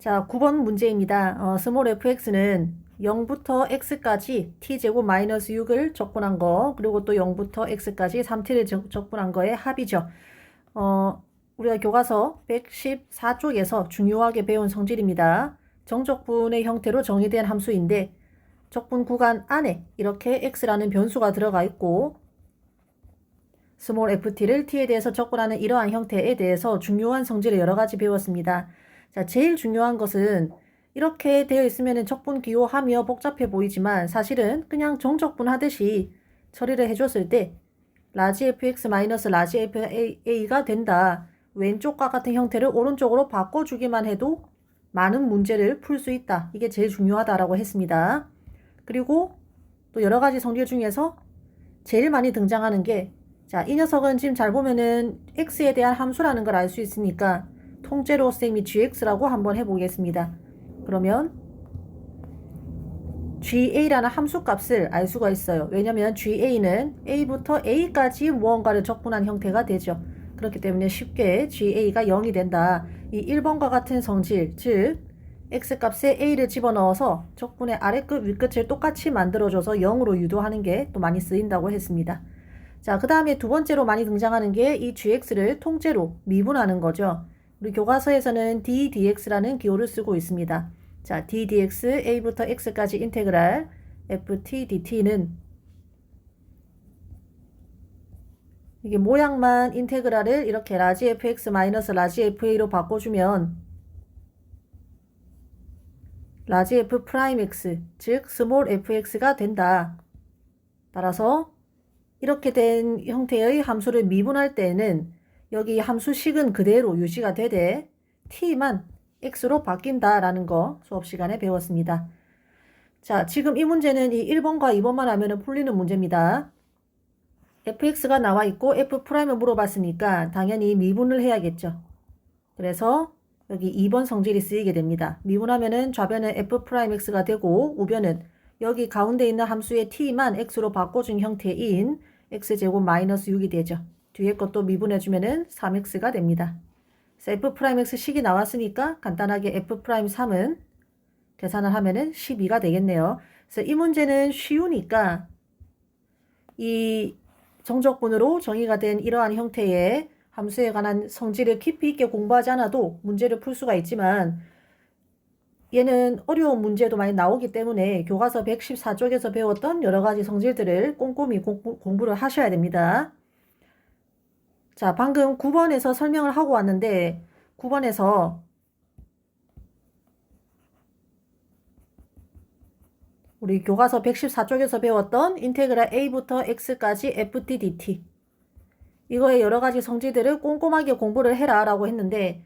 자, 9번 문제입니다. 스몰 fx는 0부터 x까지 t제곱 마이너스 6을 적분한 거, 그리고 또 0부터 x까지 3t를 적분한 거의 합이죠. 우리가 교과서 114쪽에서 중요하게 배운 성질입니다. 정적분의 형태로 정의된 함수인데 적분 구간 안에 이렇게 x라는 변수가 들어가 있고 스몰 ft를 t에 대해서 적분하는 이러한 형태에 대해서 중요한 성질을 여러 가지 배웠습니다. 자, 제일 중요한 것은 이렇게 되어 있으면 적분 기호하며 복잡해 보이지만 사실은 그냥 정적분 하듯이 처리를 해줬을 때 라지 fx 마이너스 라지 fa가 된다. 왼쪽과 같은 형태를 오른쪽으로 바꿔주기만 해도 많은 문제를 풀 수 있다. 이게 제일 중요하다라고 했습니다. 그리고 또 여러 가지 성질 중에서 제일 많이 등장하는 게 자, 이 녀석은 지금 잘 보면은 x에 대한 함수라는 걸 알 수 있으니까 통째로 쌤이 gx라고 한번 해보겠습니다. 그러면 ga라는 함수 값을 알 수가 있어요. 왜냐면 ga는 a부터 a까지 무언가를 적분한 형태가 되죠. 그렇기 때문에 쉽게 ga가 0이 된다. 이 1번과 같은 성질, 즉 x값에 a를 집어넣어서 적분의 아래끝 윗끝을 똑같이 만들어줘서 0으로 유도하는 게 또 많이 쓰인다고 했습니다. 자, 그 다음에 두 번째로 많이 등장하는 게 이 gx를 통째로 미분하는 거죠. 우리 교과서에서는 ddx라는 기호를 쓰고 있습니다. 자, ddx a부터 x까지 인테그랄 ft dt는 이게 모양만 인테그랄을 이렇게 라지 fx 마이너스 라지 fa로 바꿔주면 라지 f 프라임 x, 즉 스몰 fx가 된다. 따라서 이렇게 된 형태의 함수를 미분할 때는 여기 함수식은 그대로 유지가 되되 t만 x로 바뀐다라는 거 수업 시간에 배웠습니다. 자, 지금 이 문제는 이 1번과 2번만 하면 풀리는 문제입니다. fx가 나와 있고 f'을 물어봤으니까 당연히 미분을 해야겠죠. 그래서 여기 2번 성질이 쓰이게 됩니다. 미분하면은 좌변은 f'x가 되고 우변은 여기 가운데 있는 함수의 t만 x로 바꿔준 형태인 x제곱 마이너스 6이 되죠. 뒤에 것도 미분해주면은 3x가 됩니다. 그래서 f'x 식이 나왔으니까 간단하게 f'3은 계산을 하면은 12가 되겠네요. 그래서 이 문제는 쉬우니까 이 정적분으로 정의가 된 이러한 형태의 함수에 관한 성질을 깊이 있게 공부하지 않아도 문제를 풀 수가 있지만 얘는 어려운 문제도 많이 나오기 때문에 교과서 114쪽에서 배웠던 여러 가지 성질들을 꼼꼼히 공부를 하셔야 됩니다. 자, 방금 9번에서 설명을 하고 왔는데 9번에서 우리 교과서 114쪽에서 배웠던 인테그랄 a부터 x까지 ft dt 이거의 여러 가지 성질들을 꼼꼼하게 공부를 해라 라고 했는데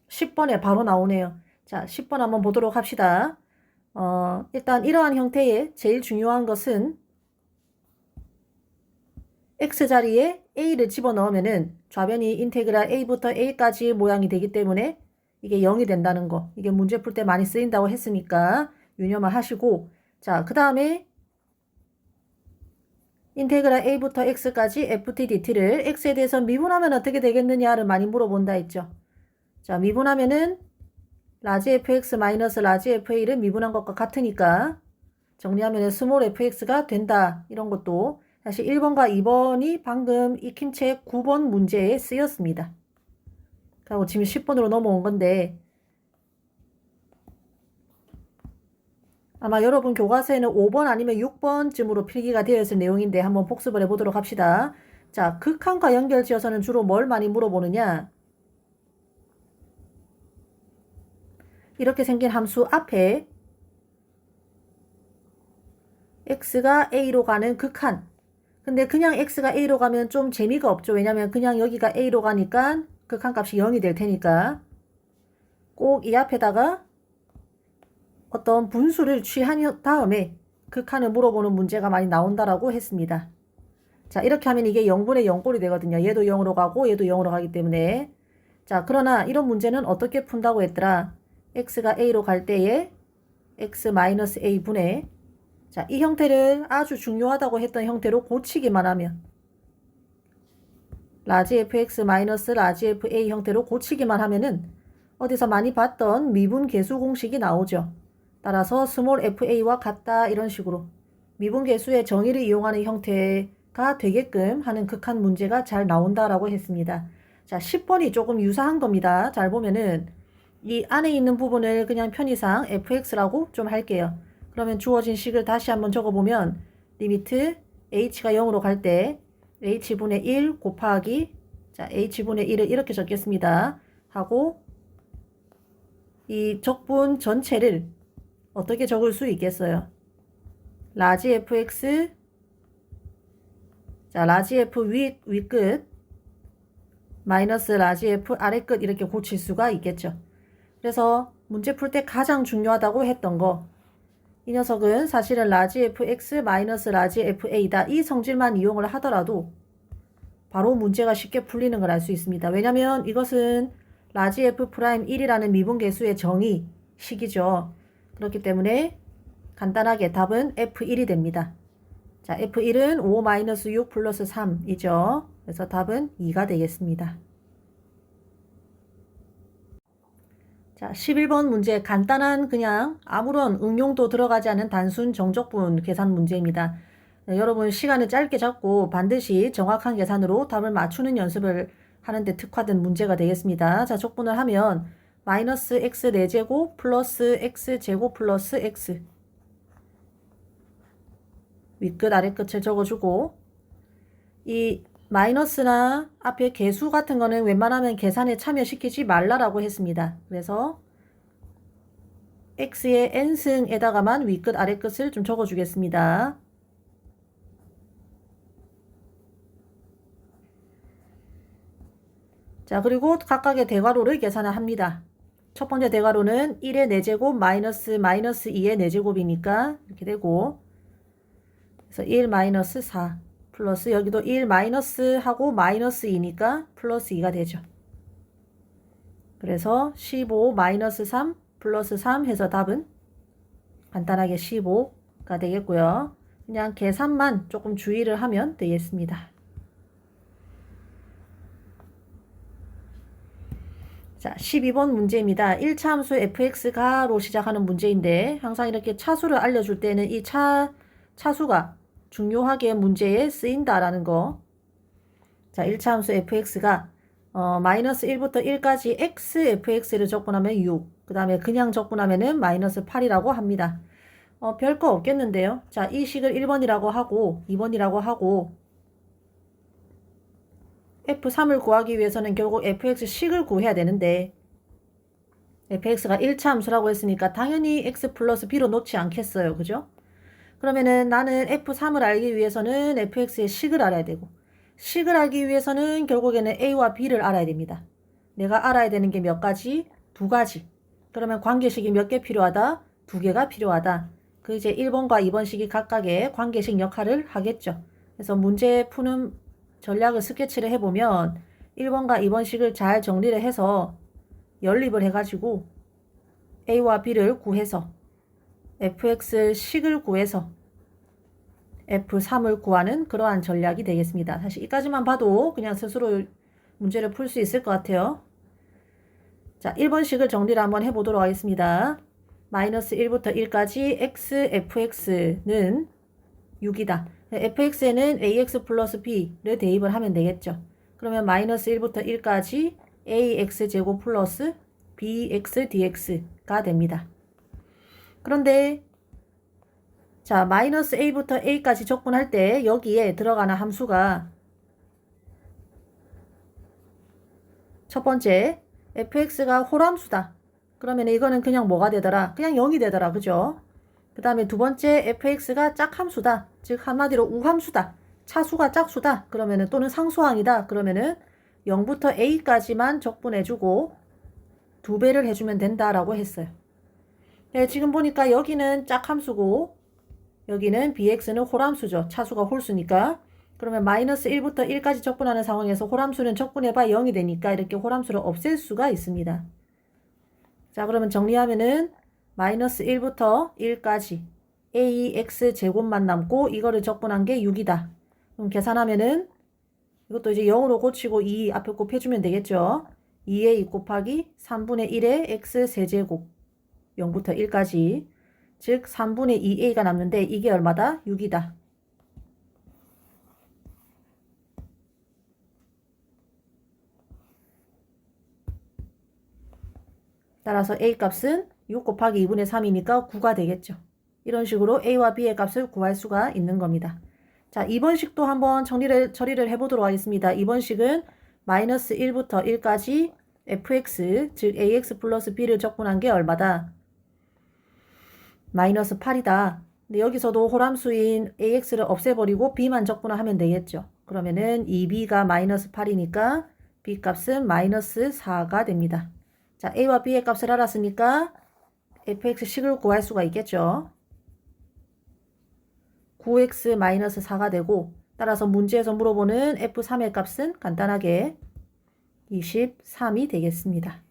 10번에 바로 나오네요. 자, 10번 한번 보도록 합시다. 일단 이러한 형태의 제일 중요한 것은 x자리에 a를 집어넣으면은 좌변이 인테그랄 a부터 a까지 모양이 되기 때문에 이게 0이 된다는 거. 이게 문제 풀 때 많이 쓰인다고 했으니까 유념을 하시고 자, 그 다음에 인테그랄 a부터 x까지 ft dt를 x에 대해서 미분하면 어떻게 되겠느냐를 많이 물어본다 했죠. 자, 미분하면은 라지 fx 마이너스 라지 fa를 미분한 것과 같으니까 정리하면 스몰 fx가 된다. 이런 것도 사실 1번과 2번이 방금 익힘책 9번 문제에 쓰였습니다. 그리고 지금 10번으로 넘어온 건데 아마 여러분 교과서에는 5번 아니면 6번쯤으로 필기가 되어 있을 내용인데 한번 복습을 해보도록 합시다. 자, 극한과 연결지어서는 주로 뭘 많이 물어보느냐? 이렇게 생긴 함수 앞에 x가 a로 가는 극한. 근데 그냥 x가 a로 가면 좀 재미가 없죠. 왜냐면 그냥 여기가 a로 가니까 극한값이 0이 될 테니까 꼭 이 앞에다가 어떤 분수를 취한 다음에 극한을 물어보는 문제가 많이 나온다라고 했습니다. 자, 이렇게 하면 이게 0분의 0꼴이 되거든요. 얘도 0으로 가고 얘도 0으로 가기 때문에 자, 그러나 이런 문제는 어떻게 푼다고 했더라? x가 a로 갈 때에 x-a분의 자, 이 형태를 아주 중요하다고 했던 형태로 고치기만 하면 라지 fx 마이너스 라지 fa 형태로 고치기만 하면은 어디서 많이 봤던 미분 계수 공식이 나오죠. 따라서 스몰 fa와 같다 이런 식으로 미분 계수의 정의를 이용하는 형태가 되게끔 하는 극한 문제가 잘 나온다라고 했습니다. 자, 10번이 조금 유사한 겁니다. 잘 보면은 이 안에 있는 부분을 그냥 편의상 fx라고 좀 할게요. 그러면 주어진 식을 다시 한번 적어보면 리미트 h가 0으로 갈 때 h분의 1 곱하기 자 h분의 1을 이렇게 적겠습니다. 하고 이 적분 전체를 어떻게 적을 수 있겠어요? 라지 fx 자 라지 f 위끝 마이너스 라지 f 아래끝 이렇게 고칠 수가 있겠죠. 그래서 문제 풀 때 가장 중요하다고 했던 거 이 녀석은 사실은 라지 fx 마이너스 라지 fa다. 이 성질만 이용을 하더라도 바로 문제가 쉽게 풀리는 걸 알 수 있습니다. 왜냐면 이것은 라지 f'1이라는 미분계수의 정의 식이죠. 그렇기 때문에 간단하게 답은 f1이 됩니다. 자, f1은 5-6 플러스 3이죠. 그래서 답은 2가 되겠습니다. 자, 11번 문제 간단한 그냥 아무런 응용도 들어가지 않은 단순 정적분 계산 문제입니다. 네, 여러분 시간을 짧게 잡고 반드시 정확한 계산으로 답을 맞추는 연습을 하는데 특화된 문제가 되겠습니다. 자, 적분을 하면 마이너스 x 4제곱 플러스 x제곱 플러스 x 윗끝 아래끝을 적어주고 이 마이너스나 앞에 개수 같은 거는 웬만하면 계산에 참여시키지 말라라고 했습니다. 그래서 x의 n승에다가만 윗끝 아래끝을 좀 적어주겠습니다. 자, 그리고 각각의 대괄호를 계산을 합니다. 첫 번째 대괄호는 1의 4제곱 마이너스 2의 4제곱이니까 이렇게 되고 그래서 1 마이너스 4 플러스 여기도 1 마이너스 하고 마이너스 2니까 플러스 2가 되죠. 그래서 15 마이너스 3 플러스 3 해서 답은 간단하게 15가 되겠고요. 그냥 계산만 조금 주의를 하면 되겠습니다. 자, 12번 문제입니다. 1차 함수 fx가로 시작하는 문제인데 항상 이렇게 차수를 알려줄 때는 이 차수가 중요하게 문제에 쓰인다라는 거. 자, 1차 함수 fx가 마이너스 1부터 1까지 x fx를 적분하면 6. 그 다음에 그냥 적분하면은 마이너스 8이라고 합니다. 별거 없겠는데요. 자, 이 식을 1번이라고 하고 2번이라고 하고 f3을 구하기 위해서는 결국 fx식을 구해야 되는데 fx가 1차 함수라고 했으니까 당연히 x 플러스 b로 놓지 않겠어요. 그죠? 그러면은 나는 f3을 알기 위해서는 fx의 식을 알아야 되고 식을 알기 위해서는 결국에는 a와 b를 알아야 됩니다. 내가 알아야 되는 게 몇 가지? 2가지. 그러면 관계식이 몇 개 필요하다? 2개가 필요하다. 그 이제 1번과 2번 식이 각각의 관계식 역할을 하겠죠. 그래서 문제 푸는 전략을 스케치를 해보면 1번과 2번 식을 잘 정리를 해서 연립을 해가지고 a와 b를 구해서 fx 식을 구해서 f3을 구하는 그러한 전략이 되겠습니다. 사실 이까지만 봐도 그냥 스스로 문제를 풀 수 있을 것 같아요. 자, 1번 식을 정리를 한번 해보도록 하겠습니다. 마이너스 1부터 1까지 x fx는 6이다. fx에는 ax 플러스 b를 대입을 하면 되겠죠. 그러면 마이너스 1부터 1까지 ax제곱 플러스 bx dx가 됩니다. 그런데 자, 마이너스 a부터 a까지 적분할 때 여기에 들어가는 함수가 첫 번째 fx가 홀함수다. 그러면 이거는 그냥 뭐가 되더라? 그냥 0이 되더라. 그죠? 그 다음에 두 번째 fx가 짝함수다. 즉 한마디로 우함수다. 차수가 짝수다. 그러면은 또는 상수항이다. 그러면은 0부터 a까지만 적분해주고 2배를 해주면 된다라고 했어요. 네, 지금 보니까 여기는 짝함수고 여기는 bx는 홀함수죠. 차수가 홀수니까. 그러면 마이너스 1부터 1까지 적분하는 상황에서 홀함수는 적분해봐 0이 되니까 이렇게 홀함수를 없앨 수가 있습니다. 자, 그러면 정리하면은 마이너스 1부터 1까지 ax 제곱만 남고 이거를 적분한 게 6이다. 그럼 계산하면은 이것도 이제 0으로 고치고 2 앞에 곱해주면 되겠죠. 2a 곱하기 3분의 1의 x 세제곱 0부터 1까지 즉 3분의 2a가 남는데 이게 얼마다? 6이다. 따라서 a 값은 6 곱하기 2분의 3이니까 9가 되겠죠. 이런 식으로 a와 b의 값을 구할 수가 있는 겁니다. 자, 2번 식도 한번 처리를 해보도록 하겠습니다. 2번 식은 마이너스 1부터 1까지 fx, 즉 ax 플러스 b를 적분한 게 얼마다? 마이너스 8이다. 근데 여기서도 홀함수인 ax를 없애버리고 b만 적분하면 되겠죠. 그러면은 2b가 마이너스 8이니까 b 값은 마이너스 4가 됩니다. 자, a와 b의 값을 알았으니까 fx식을 구할 수가 있겠죠. 9x 마이너스 4가 되고 따라서 문제에서 물어보는 f3의 값은 간단하게 23이 되겠습니다.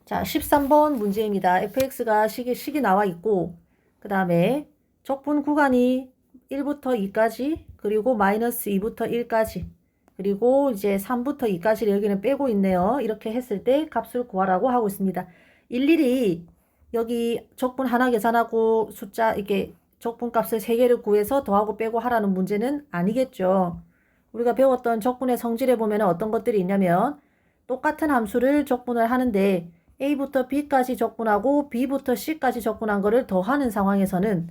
자, 13번 문제입니다. fx가 식이 나와 있고 그 다음에 적분 구간이 1부터 2까지 그리고 마이너스 2부터 1까지 그리고 이제 3부터 2까지를 여기는 빼고 있네요. 이렇게 했을 때 값을 구하라고 하고 있습니다. 일일이 여기 적분 하나 계산하고 숫자 이렇게 적분 값을 3개를 구해서 더하고 빼고 하라는 문제는 아니겠죠. 우리가 배웠던 적분의 성질에 보면 어떤 것들이 있냐면 똑같은 함수를 적분을 하는데 a부터 b까지 적분하고 b부터 c까지 적분한 거를 더하는 상황에서는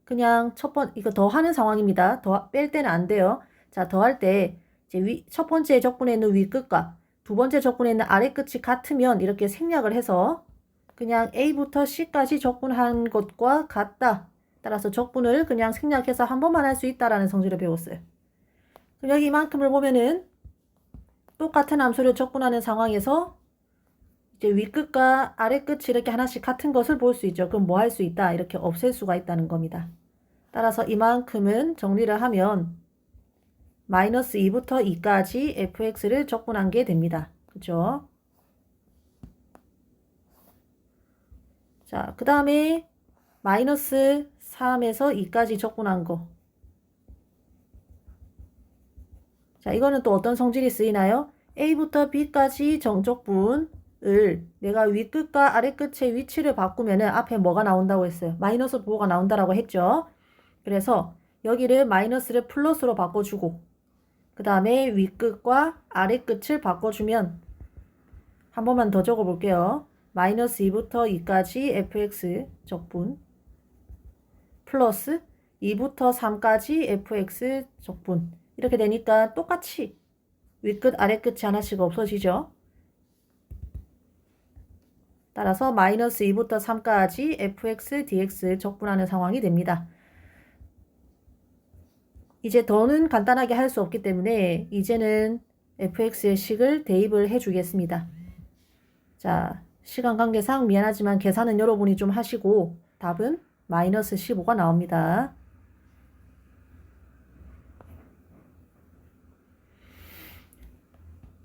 그냥 이거 더하는 상황입니다. 뺄 때는 안 돼요. 자, 더할 때 이제 첫 번째 적분에 있는 위끝과 두 번째 적분에 있는 아래끝이 같으면 이렇게 생략을 해서 그냥 a부터 c까지 적분한 것과 같다. 따라서 적분을 그냥 생략해서 한 번만 할 수 있다라는 성질을 배웠어요. 그럼 여기 이만큼을 보면은 똑같은 함수를 적분하는 상황에서 이제 위끝과 아래끝이 이렇게 하나씩 같은 것을 볼 수 있죠. 그럼 뭐 할 수 있다? 이렇게 없앨 수가 있다는 겁니다. 따라서 이만큼은 정리를 하면 마이너스 2부터 2까지 fx를 적분한 게 됩니다. 그죠? 자, 그 다음에 마이너스 3에서 2까지 적분한 거. 자, 이거는 또 어떤 성질이 쓰이나요? a부터 b까지 정적분을 내가 위끝과 아래끝의 위치를 바꾸면은 앞에 뭐가 나온다고 했어요? 마이너스 부호가 나온다라고 했죠. 그래서 여기를 마이너스를 플러스로 바꿔주고 그 다음에 위끝과 아래끝을 바꿔주면 한 번만 더 적어볼게요. 마이너스 2부터 2까지 fx 적분 플러스 2부터 3까지 fx 적분 이렇게 되니까 똑같이 위끝 아래끝이 하나씩 없어지죠. 따라서 마이너스 2부터 3까지 fx dx 적분하는 상황이 됩니다. 이제 더는 간단하게 할 수 없기 때문에 이제는 fx의 식을 대입을 해주겠습니다. 자, 시간 관계상 미안하지만 계산은 여러분이 좀 하시고 답은 마이너스 15가 나옵니다.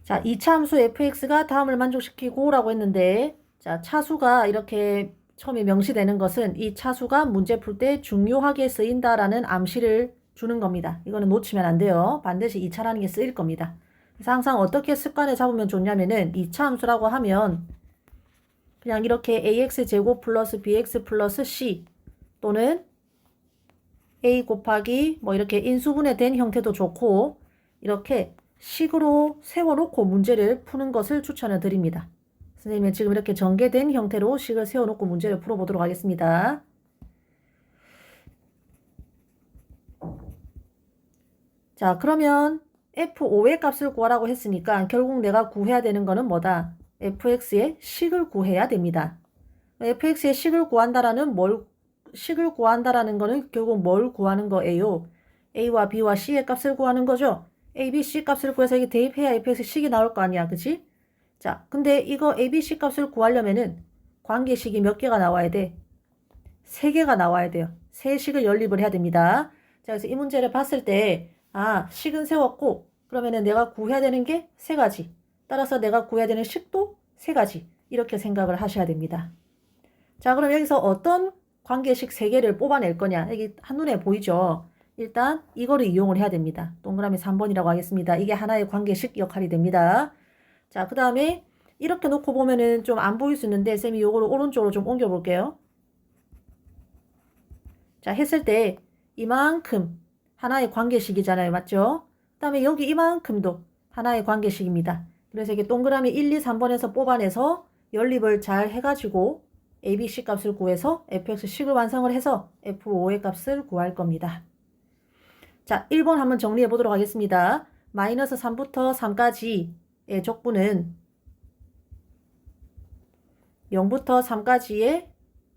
자, 2차 함수 fx가 다음을 만족시키고 라고 했는데 자, 차수가 이렇게 처음에 명시되는 것은 이 차수가 문제 풀 때 중요하게 쓰인다라는 암시를 주는 겁니다. 이거는 놓치면 안 돼요. 반드시 2차라는 게 쓰일 겁니다. 그래서 항상 어떻게 습관을 잡으면 좋냐면은 2차 함수라고 하면 그냥 이렇게 ax제곱 플러스 bx 플러스 c 또는 a 곱하기 뭐 이렇게 인수분해 된 형태도 좋고 이렇게 식으로 세워놓고 문제를 푸는 것을 추천을 드립니다. 선생님은 지금 이렇게 전개된 형태로 식을 세워놓고 문제를 풀어보도록 하겠습니다. 자, 그러면 f5의 값을 구하라고 했으니까 결국 내가 구해야 되는 거는 뭐다? fx의 식을 구해야 됩니다. fx의 식을 구한다라는 식을 구한다라는 거는 결국 뭘 구하는 거예요? a와 b와 c의 값을 구하는 거죠. a, b, c 값을 구해서 이게 대입해야 fx의 식이 나올 거 아니야. 그치? 자, 근데 이거 a, b, c 값을 구하려면은 관계식이 몇 개가 나와야 돼? 3개가 나와야 돼요. 3식을 연립을 해야 됩니다. 자, 그래서 이 문제를 봤을 때 식은 세웠고 그러면은 내가 구해야 되는 게 3가지. 따라서 내가 구해야 되는 식도 3가지. 이렇게 생각을 하셔야 됩니다. 자, 그럼 여기서 어떤 관계식 3개를 뽑아낼 거냐? 여기 한눈에 보이죠? 일단 이거를 이용을 해야 됩니다. 동그라미 3번이라고 하겠습니다. 이게 하나의 관계식 역할이 됩니다. 자, 그 다음에 이렇게 놓고 보면은 좀 안 보일 수 있는데 쌤이 요거를 오른쪽으로 좀 옮겨 볼게요. 자, 했을 때 이만큼 하나의 관계식이잖아요. 맞죠? 그 다음에 여기 이만큼도 하나의 관계식입니다. 그래서 이게 동그라미 1, 2, 3번에서 뽑아내서 연립을 잘 해가지고 ABC 값을 구해서 fx식을 완성을 해서 f5의 값을 구할 겁니다. 자, 1번 한번 정리해 보도록 하겠습니다. 마이너스 3부터 3까지의 적분은 0부터 3까지의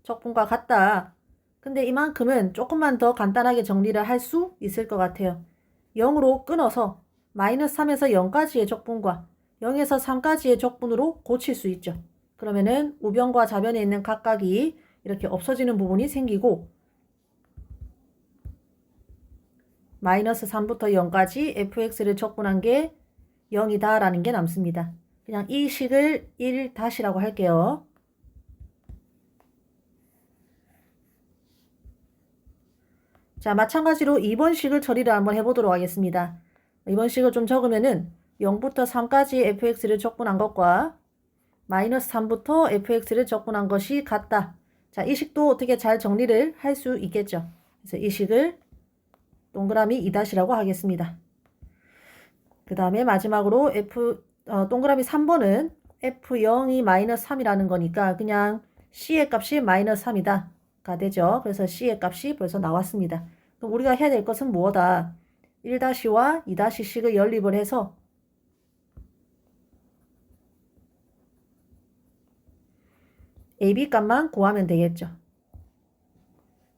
적분과 같다. 근데 이만큼은 조금만 더 간단하게 정리를 할 수 있을 것 같아요. 0으로 끊어서 마이너스 3에서 0까지의 적분과 0에서 3까지의 적분으로 고칠 수 있죠. 그러면은 우변과 좌변에 있는 각각이 이렇게 없어지는 부분이 생기고 마이너스 3부터 0까지 fx를 적분한 게 0이다 라는 게 남습니다. 그냥 이 식을 1-라고 할게요. 자, 마찬가지로 2번 식을 처리를 한번 해보도록 하겠습니다. 이번 식을 좀 적으면은 0부터 3까지 fx를 적분한 것과 마이너스 3부터 fx를 적분한 것이 같다. 자, 이 식도 어떻게 잘 정리를 할 수 있겠죠. 그래서 이 식을 동그라미 2-라고 하겠습니다. 그 다음에 마지막으로 동그라미 3번은 f0이 마이너스 3이라는 거니까 그냥 c의 값이 마이너스 3이다 가 되죠. 그래서 c의 값이 벌써 나왔습니다. 그럼 우리가 해야 될 것은 뭐다? 1-와 2-식을 연립을 해서 AB 값만 구하면 되겠죠.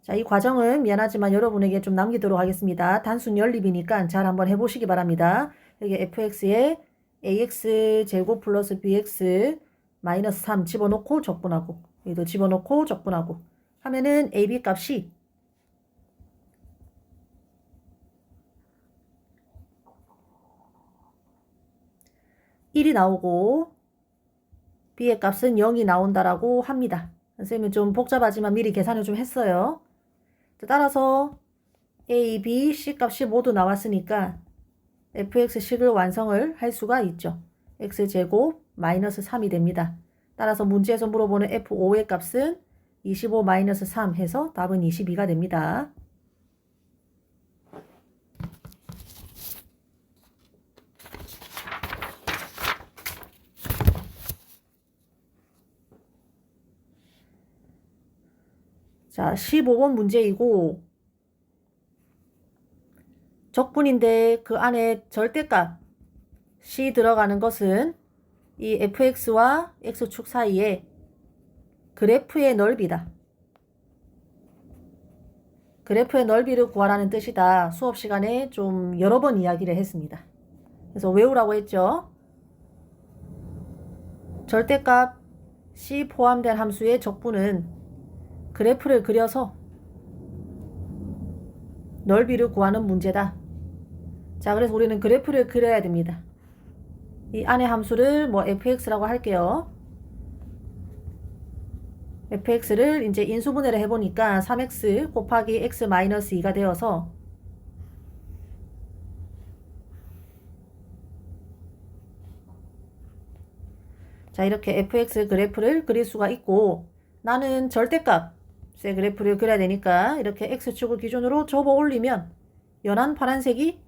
자, 이 과정은 미안하지만 여러분에게 좀 남기도록 하겠습니다. 단순 연립이니까 잘 한번 해보시기 바랍니다. 여기 fx에 ax 제곱 플러스 bx 마이너스 3 집어넣고 적분하고 여기도 집어넣고 적분하고 하면은 AB 값이 1이 나오고 b의 값은 0이 나온다라고 합니다. 선생님은 좀 복잡하지만 미리 계산을 좀 했어요. 따라서 a, b, c 값이 모두 나왔으니까 fx식을 완성을 할 수가 있죠. x제곱 마이너스 3이 됩니다. 따라서 문제에서 물어보는 f5의 값은 25 마이너스 3 해서 답은 22가 됩니다. 자, 15번 문제이고 적분인데 그 안에 절대값이 들어가는 것은 이 fx와 x축 사이에 그래프의 넓이다. 그래프의 넓이를 구하라는 뜻이다. 수업 시간에 좀 여러 번 이야기를 했습니다. 그래서 외우라고 했죠. 절대값이 포함된 함수의 적분은 그래프를 그려서 넓이를 구하는 문제다. 자, 그래서 우리는 그래프를 그려야 됩니다. 이 안의 함수를 뭐 fx라고 할게요. fx를 이제 인수분해를 해보니까 3x 곱하기 x 마이너스 2가 되어서 자, 이렇게 fx 그래프를 그릴 수가 있고 나는 절대값의 그래프를 그려야 되니까 이렇게 x축을 기준으로 접어 올리면 연한 파란색이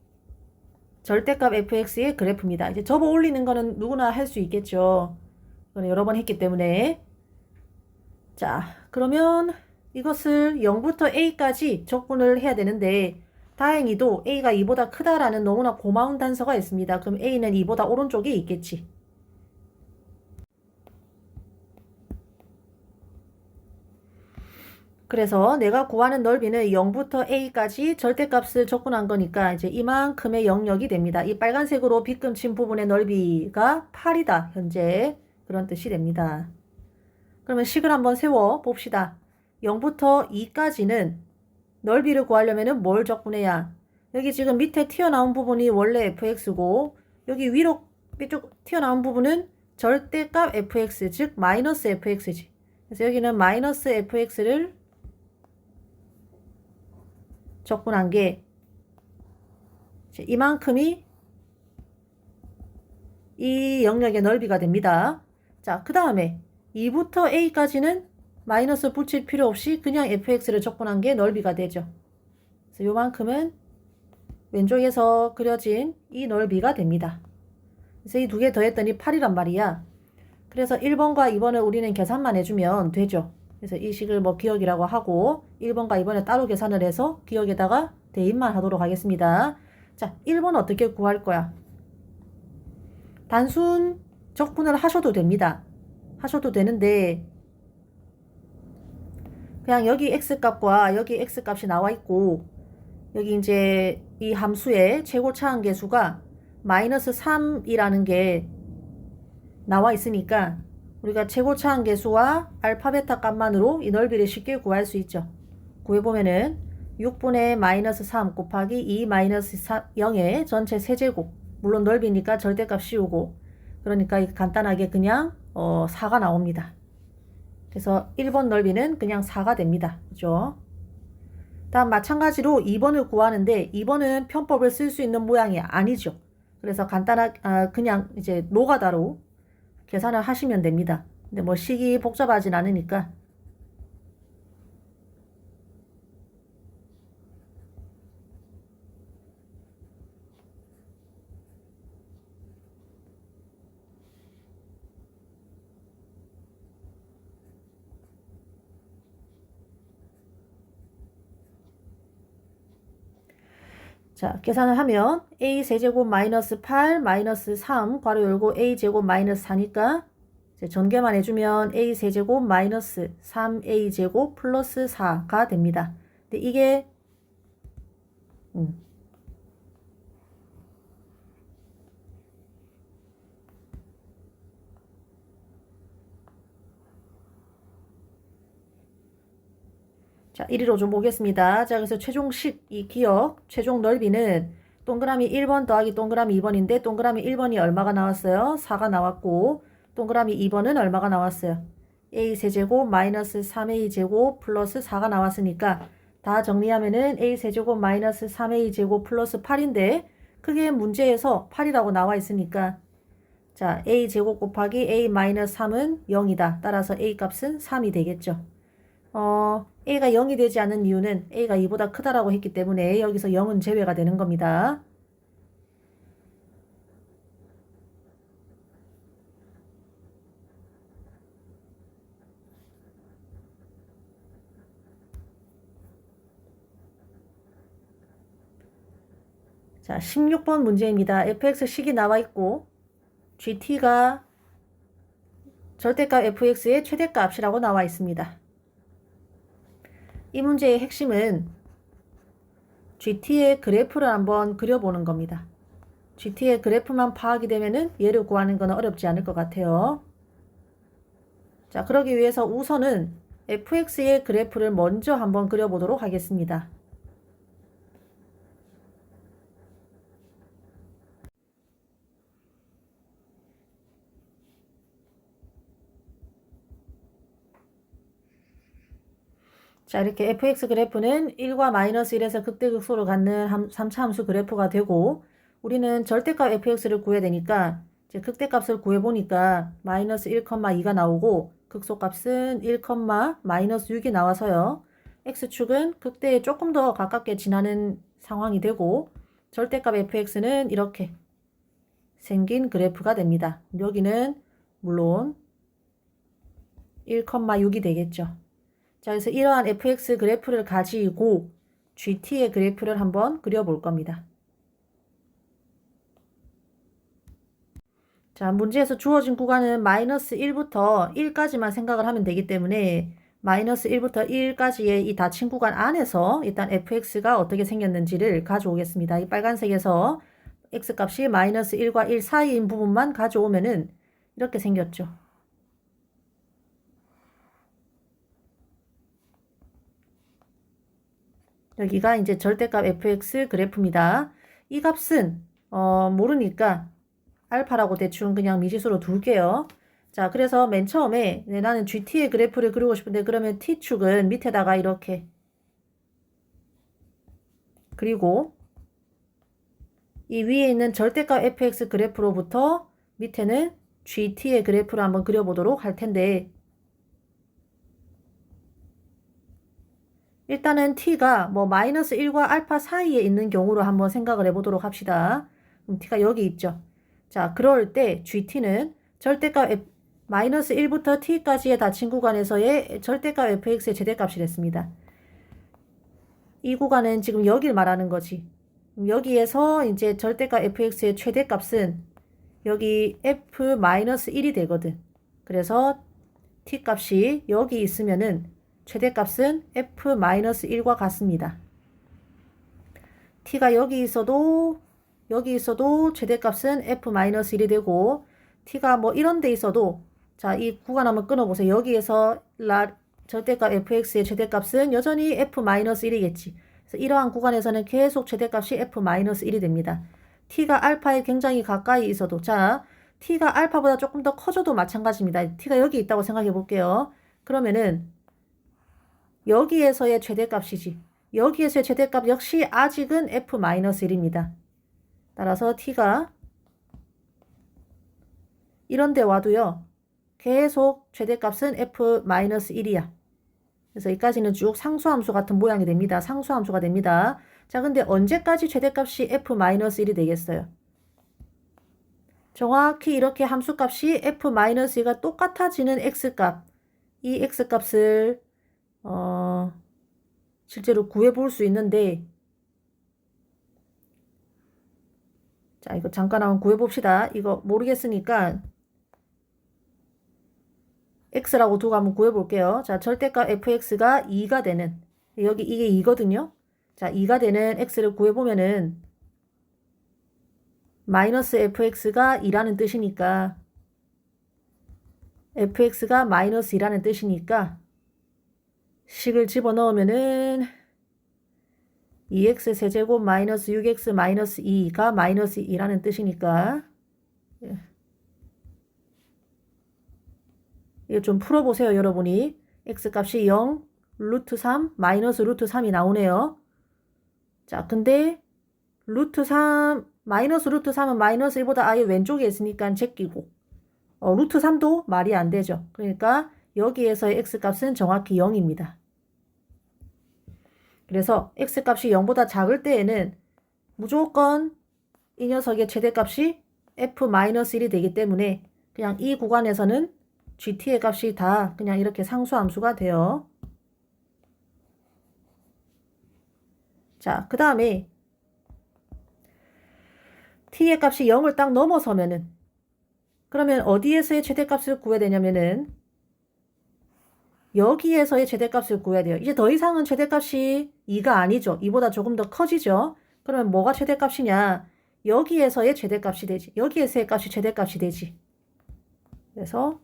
절대값 fx의 그래프입니다. 이제 접어 올리는 거는 누구나 할 수 있겠죠. 이거는 여러 번 했기 때문에. 자, 그러면 이것을 0부터 a까지 적분을 해야 되는데 다행히도 a가 2보다 크다라는 너무나 고마운 단서가 있습니다. 그럼 a는 2보다 오른쪽에 있겠지. 그래서 내가 구하는 넓이는 0부터 a까지 절대값을 적분한 거니까 이제 이만큼의 영역이 됩니다. 이 빨간색으로 빗금 친 부분의 넓이가 8이다. 현재 그런 뜻이 됩니다. 그러면 식을 한번 세워 봅시다. 0부터 2까지는 넓이를 구하려면 뭘 적분해야? 여기 지금 밑에 튀어나온 부분이 원래 fx고 여기 위로 삐쭉 튀어나온 부분은 절대값 fx 즉 마이너스 fx지. 그래서 여기는 마이너스 fx를 적분한 게 이만큼이 이 영역의 넓이가 됩니다. 자, 그 다음에 2부터 a까지는 마이너스 붙일 필요 없이 그냥 fx를 적분한 게 넓이가 되죠. 그래서 요만큼은 왼쪽에서 그려진 이 넓이가 됩니다. 그래서 이 두 개 더했더니 8이란 말이야. 그래서 1번과 2번을 우리는 계산만 해주면 되죠. 그래서 이 식을 뭐 기억이라고 하고 1번과 2번을 따로 계산을 해서 기억에다가 대입만 하도록 하겠습니다. 자, 1번 어떻게 구할 거야? 단순 적분을 하셔도 됩니다. 하셔도 되는데 그냥 여기 x값과 여기 x값이 나와 있고 여기 이제 이 함수의 최고차항계수가 마이너스 3이라는 게 나와 있으니까 우리가 최고차항계수와 알파 베타 값만으로 이 넓이를 쉽게 구할 수 있죠. 구해보면은 6분의 마이너스 3 곱하기 2 마이너스 0의 전체 세제곱, 물론 넓이니까 절대값 씌우고, 그러니까 간단하게 그냥 4가 나옵니다. 그래서 1번 넓이는 그냥 4가 됩니다. 그죠? 다음 마찬가지로 2번을 구하는데 2번은 편법을 쓸 수 있는 모양이 아니죠. 그래서 그냥 이제 노가다로 계산을 하시면 됩니다. 근데 뭐 식이 복잡하진 않으니까. 자, 계산을 하면 a 세제곱 마이너스 8 마이너스 3 괄호 열고 a 제곱 마이너스 4니까 이제 전개만 해주면 a 세제곱 마이너스 3a 제곱 플러스 4가 됩니다. 근데 이게 자, 이리로 좀 보겠습니다. 자, 그래서 최종식, 이 기억, 최종 넓이는 동그라미 1번 더하기 동그라미 2번인데 동그라미 1번이 얼마가 나왔어요? 4가 나왔고 동그라미 2번은 얼마가 나왔어요? a 세제곱 마이너스 3a 제곱 플러스 4가 나왔으니까 다 정리하면은 a 세제곱 마이너스 3a 제곱 플러스 8인데 그게 문제에서 8이라고 나와 있으니까 자, a 제곱 곱하기 a 마이너스 3은 0이다. 따라서 a 값은 3이 되겠죠. a가 0이 되지 않은 이유는 a가 2보다 크다라고 했기 때문에 여기서 0은 제외가 되는 겁니다. 자, 16번 문제입니다. fx식이 나와 있고 gt가 절대값 fx의 최대값이라고 나와 있습니다. 이 문제의 핵심은 gt의 그래프를 한번 그려보는 겁니다. gt의 그래프만 파악이 되면은 얘를 구하는 건 어렵지 않을 것 같아요. 자, 그러기 위해서 우선은 fx의 그래프를 먼저 한번 그려보도록 하겠습니다. 자, 이렇게 fx 그래프는 1과 마이너스 1에서 극대극소로 갖는 3차 함수 그래프가 되고 우리는 절대값 fx를 구해야 되니까 이제 극대값을 구해보니까 마이너스 1,2가 나오고 극소값은 1, 마이너스 6이 나와서요. x축은 극대에 조금 더 가깝게 지나는 상황이 되고 절대값 fx는 이렇게 생긴 그래프가 됩니다. 여기는 물론 1,6이 되겠죠. 자, 그래서 이러한 fx 그래프를 가지고 gt의 그래프를 한번 그려볼 겁니다. 자, 문제에서 주어진 구간은 마이너스 1부터 1까지만 생각을 하면 되기 때문에 마이너스 1부터 1까지의 이 닫힌 구간 안에서 일단 fx가 어떻게 생겼는지를 가져오겠습니다. 이 빨간색에서 x값이 마이너스 1과 1 사이인 부분만 가져오면은 이렇게 생겼죠. 여기가 이제 절대값 fx 그래프입니다. 이 값은 모르니까 알파라고 대충 그냥 미지수로 둘게요. 자, 그래서 맨 처음에 나는 gt의 그래프를 그리고 싶은데 그러면 t축은 밑에다가 이렇게 그리고 이 위에 있는 절대값 fx 그래프로부터 밑에는 gt의 그래프를 한번 그려보도록 할 텐데, 일단은 t가 뭐 마이너스 1과 알파 사이에 있는 경우로 한번 생각을 해보도록 합시다. 그럼 t가 여기 있죠. 자, 그럴 때 gt는 절대값 마이너스 1부터 t까지의 닫힌 구간에서의 절대값 fx의 최대값이 됐습니다. 이 구간은 지금 여길 말하는 거지. 여기에서 이제 절대값 fx의 최대값은 여기 f-1이 되거든. 그래서 t 값이 여기 있으면은 최대값은 f-1과 같습니다. t가 여기 있어도 최대값은 f-1이 되고, t가 뭐 이런 데 있어도, 자, 이 구간 한번 끊어보세요. 여기에서 절대값 fx의 최대값은 여전히 f-1이겠지. 그래서 이러한 구간에서는 계속 최대값이 f-1이 됩니다. t가 알파에 굉장히 가까이 있어도, 자, t가 알파보다 조금 더 커져도 마찬가지입니다. t가 여기 있다고 생각해 볼게요. 그러면은 여기에서의 최대값이지. 여기에서의 최대값 역시 아직은 f-1입니다. 따라서 t가 이런 데 와도요, 계속 최대값은 f-1이야. 그래서 여기까지는 쭉 상수함수 같은 모양이 됩니다. 상수함수가 됩니다. 자, 근데 언제까지 최대값이 f-1이 되겠어요? 정확히 이렇게 함수값이 f-2가 똑같아지는 x값, 이 x값을 실제로 구해볼 수 있는데, 자, 이거 잠깐 한번 구해봅시다. 이거 모르겠으니까 x라고 두고 한번 구해볼게요. 자, 절대값 fx가 2가 되는, 여기 이게 2거든요. 자, 2가 되는 x를 구해보면은 마이너스 fx가 2라는 뜻이니까, fx가 마이너스 2라는 뜻이니까 식을 집어넣으면은 2x 세제곱 마이너스 6x 마이너스 2가 마이너스 2라는 뜻이니까, 이거 좀 풀어보세요, 여러분이. x값이 0, 루트 3, 마이너스 루트 3이 나오네요. 자, 근데 루트 3, 마이너스 루트 3은 마이너스 1보다 아예 왼쪽에 있으니까 제끼고, 루트 3도 말이 안 되죠. 그러니까 여기에서의 x값은 정확히 0입니다. 그래서 x값이 0보다 작을 때에는 무조건 이 녀석의 최대값이 f-1이 되기 때문에 그냥 이 구간에서는 gt의 값이 다 그냥 이렇게 상수함수가 돼요. 자, 그 다음에 t의 값이 0을 딱 넘어서면은, 그러면 어디에서의 최대값을 구해야 되냐면은 여기에서의 최대값을 구해야 돼요. 이제 더 이상은 최대값이 2가 아니죠. 2보다 조금 더 커지죠. 그러면 뭐가 최대값이냐? 여기에서의 최대값이 되지. 여기에서의 값이 최대값이 되지. 그래서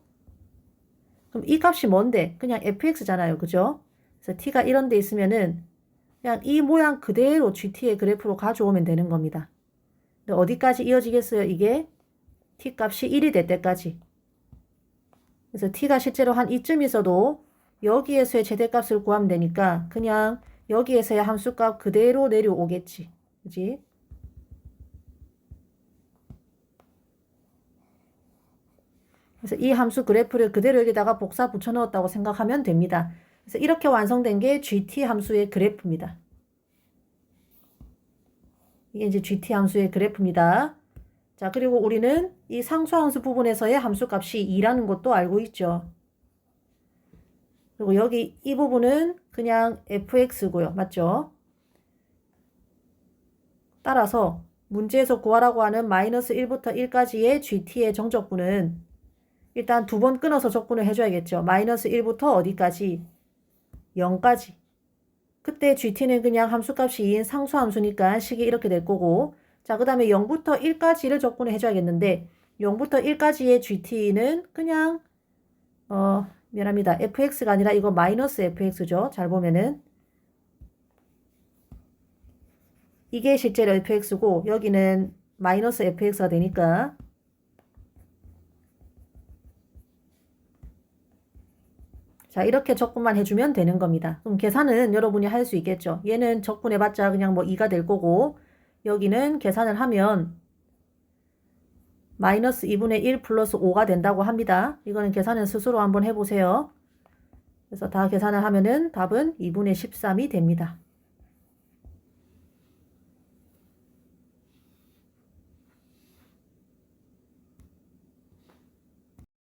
그럼 이 값이 뭔데? 그냥 fx잖아요. 그죠? 그래서 t가 이런 데 있으면은 그냥 이 모양 그대로 gt의 그래프로 가져오면 되는 겁니다. 근데 어디까지 이어지겠어요? 이게 t 값이 1이 될 때까지. 그래서 t가 실제로 한 이쯤 있어도 여기에서의 최대값을 구하면 되니까 그냥 여기에서의 함수값 그대로 내려오겠지. 그지? 그래서 이 함수 그래프를 그대로 여기다가 복사 붙여 넣었다고 생각하면 됩니다. 그래서 이렇게 완성된 게 GT 함수의 그래프입니다. 이게 이제 GT 함수의 그래프입니다. 자, 그리고 우리는 이 상수함수 부분에서의 함수값이 2라는 것도 알고 있죠. 그리고 여기 이 부분은 그냥 fx고요. 맞죠? 따라서 문제에서 구하라고 하는 마이너스 1부터 1까지의 gt의 정적분은 일단 두 번 끊어서 적분을 해줘야겠죠. 마이너스 1부터 어디까지? 0까지. 그때 gt는 그냥 함수값이 2인 상수함수니까 식이 이렇게 될 거고, 자, 그 다음에 0부터 1까지를 적분을 해줘야겠는데 0부터 1까지의 gt는 그냥 미안합니다. fx가 아니라 이거 마이너스 fx죠. 잘 보면은 이게 실제로 fx고 여기는 마이너스 fx가 되니까, 자, 이렇게 적분만 해주면 되는 겁니다. 그럼 계산은 여러분이 할 수 있겠죠. 얘는 적분해봤자 그냥 뭐 2가 될 거고, 여기는 계산을 하면 마이너스 2분의 1 플러스 5가 된다고 합니다. 이거는 계산을 스스로 한번 해보세요. 그래서 다 계산을 하면은 답은 2분의 13이 됩니다.